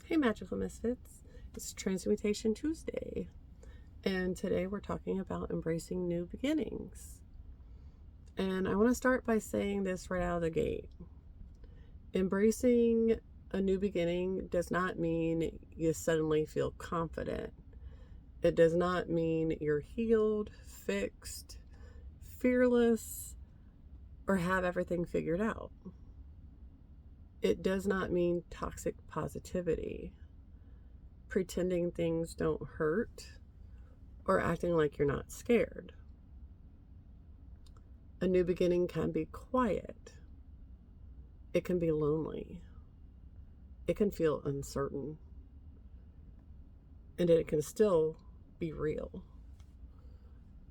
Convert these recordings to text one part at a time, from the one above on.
Hey Magical Misfits, it's Transmutation Tuesday, and today we're talking about embracing new beginnings. And I want to start by saying this right out of the gate. Embracing a new beginning does not mean you suddenly feel confident. It does not mean you're healed, fixed, fearless, or have everything figured out. It does not mean toxic positivity, pretending things don't hurt, or acting like you're not scared. A new beginning can be quiet. It can be lonely. It can feel uncertain. And it can still be real.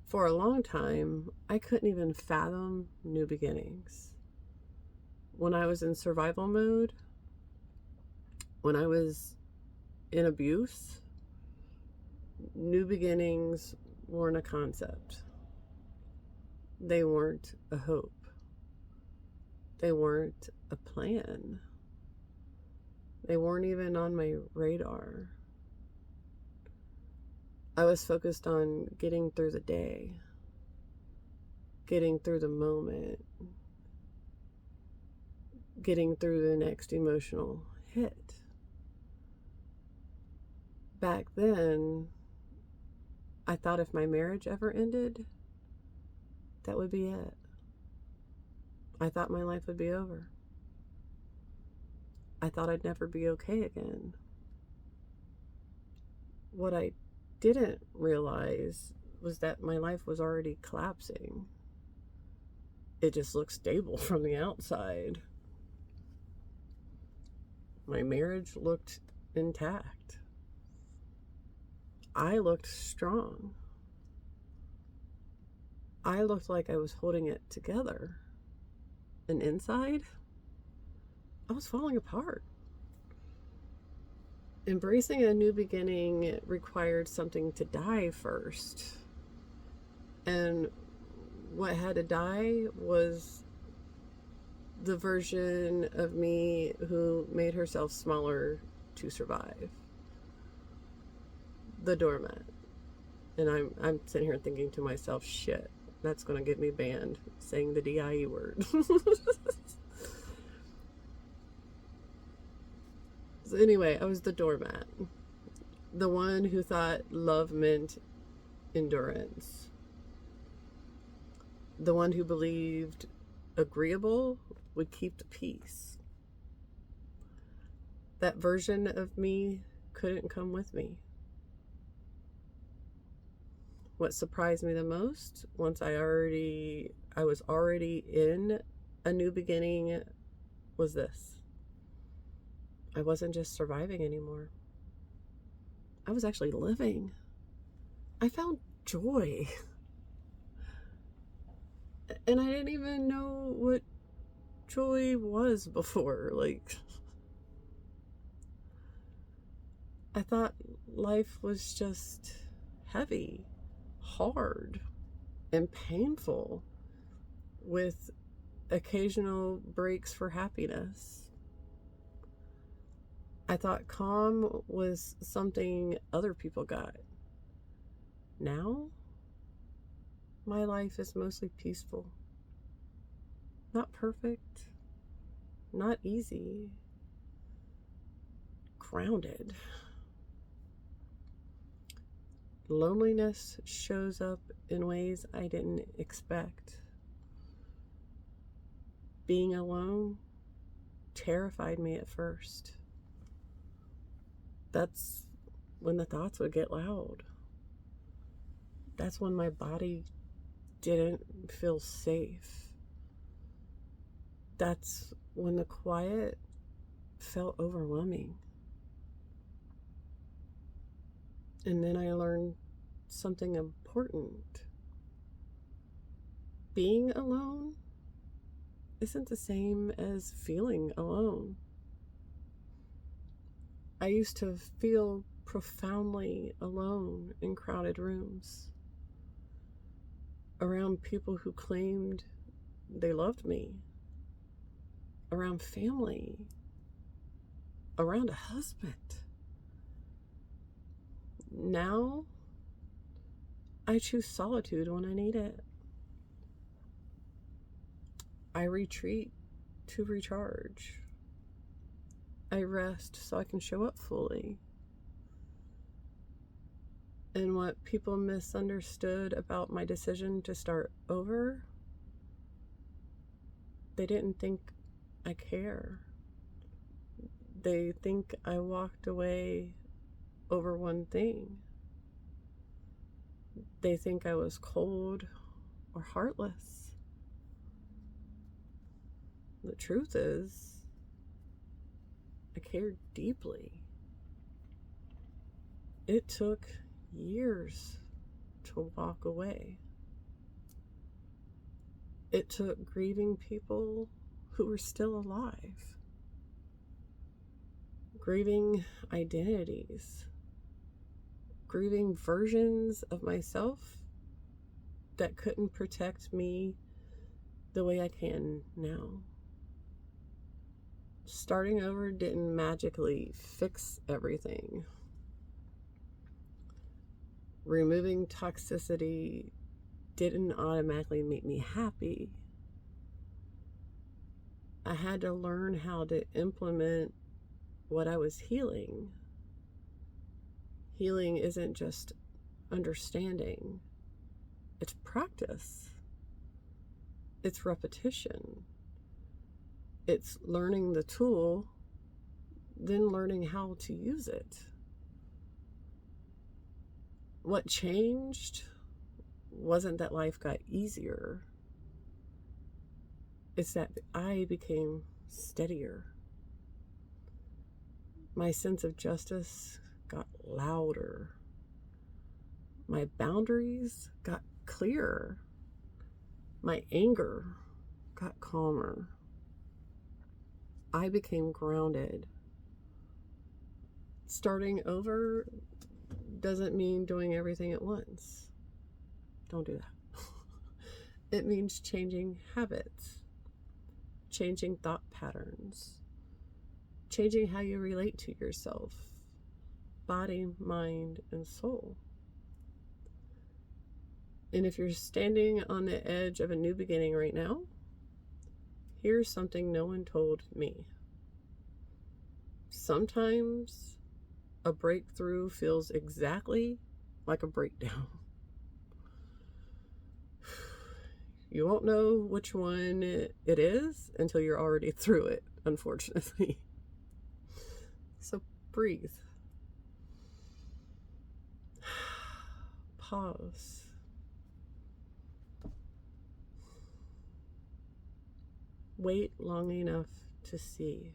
For a long time, I couldn't even fathom new beginnings. When I was in survival mode, when I was in abuse, new beginnings weren't a concept. They weren't a hope. They weren't a plan. They weren't even on my radar. I was focused on getting through the day, getting through the moment, getting through the next emotional hit. Back then, I thought if my marriage ever ended, that would be it. I thought my life would be over. I thought I'd never be okay again. What I didn't realize was that my life was already collapsing. It just looked stable from the outside. My marriage looked intact. I looked strong. I looked like I was holding it together. And inside, I was falling apart. Embracing a new beginning required something to die first. And what had to die was the version of me who made herself smaller to survive. The doormat. And I'm sitting here thinking to myself, shit, that's going to get me banned, saying the DIE word. So anyway, I was the doormat. The one who thought love meant endurance. The one who believed agreeable would keep the peace. That version of me couldn't come with me. What surprised me the most, once I was already in a new beginning, was this. I wasn't just surviving anymore. I was actually living. I found joy. And I didn't even know what joy was before. I thought life was just heavy, hard, and painful, with occasional breaks for happiness. I thought calm was something other people got. Now, my life is mostly peaceful. Not perfect, not easy, grounded. Loneliness shows up in ways I didn't expect. Being alone terrified me at first. That's when the thoughts would get loud. That's when my body didn't feel safe. That's when the quiet felt overwhelming. And then I learned something important. Being alone isn't the same as feeling alone. I used to feel profoundly alone in crowded rooms, around people who claimed they loved me, around family, around a husband. Now, I choose solitude when I need it. I retreat to recharge. I rest so I can show up fully. And what people misunderstood about my decision to start over, they didn't think I care. They think I walked away over one thing. They think I was cold or heartless. The truth is, I cared deeply. It took years to walk away. It took grieving people who were still alive, grieving identities, grieving versions of myself that couldn't protect me the way I can now. Starting over didn't magically fix everything. Removing toxicity didn't automatically make me happy. I had to learn how to implement what I was healing. Healing isn't just understanding, it's practice. It's repetition. It's learning the tool, then learning how to use it. What changed wasn't that life got easier. It's that I became steadier. My sense of justice got louder. My boundaries got clearer. My anger got calmer. I became grounded. Starting over doesn't mean doing everything at once. Don't do that. It means changing habits, changing thought patterns, changing how you relate to yourself, body, mind, and soul. And if you're standing on the edge of a new beginning right now, here's something no one told me. Sometimes a breakthrough feels exactly like a breakdown. You won't know which one it is until you're already through it, unfortunately. So breathe. Pause. Wait long enough to see.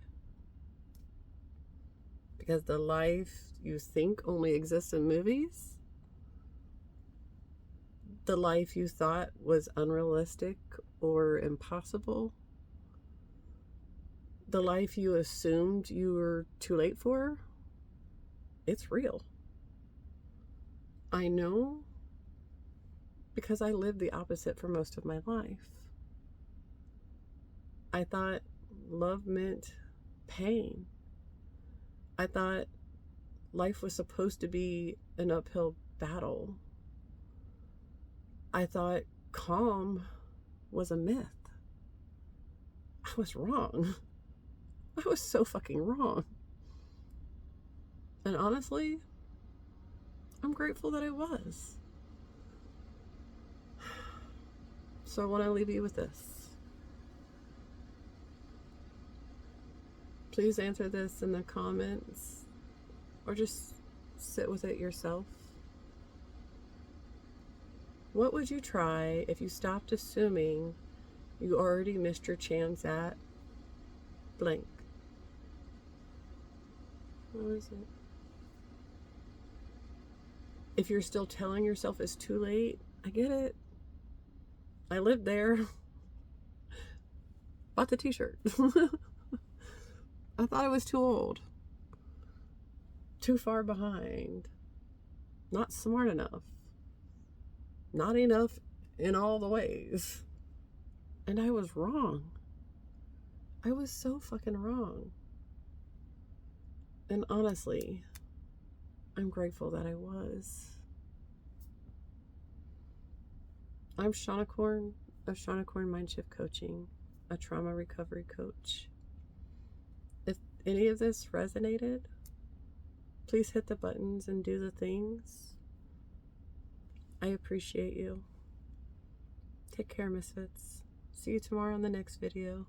Because the life you think only exists in movies, the life you thought was unrealistic or impossible, the life you assumed you were too late for, it's real. I know because I lived the opposite for most of my life. I thought love meant pain. I thought life was supposed to be an uphill battle. I thought calm was a myth. I was wrong. I was so fucking wrong. And honestly, I'm grateful that I was. So I want to leave you with this. Please answer this in the comments or just sit with it yourself. What would you try if you stopped assuming you already missed your chance at blank? What is it? If you're still telling yourself it's too late, I get it. I lived there. Bought the t-shirt. I thought I was too old. Too far behind. Not smart enough. Not enough in all the ways. And I was wrong. I was so fucking wrong. And honestly, I'm grateful that I was. I'm Shauna Korn of Shauna Korn Mindshift Coaching, a trauma recovery coach. If any of this resonated, please hit the buttons and do the things. I appreciate you. Take care, Misfits. See you tomorrow in the next video.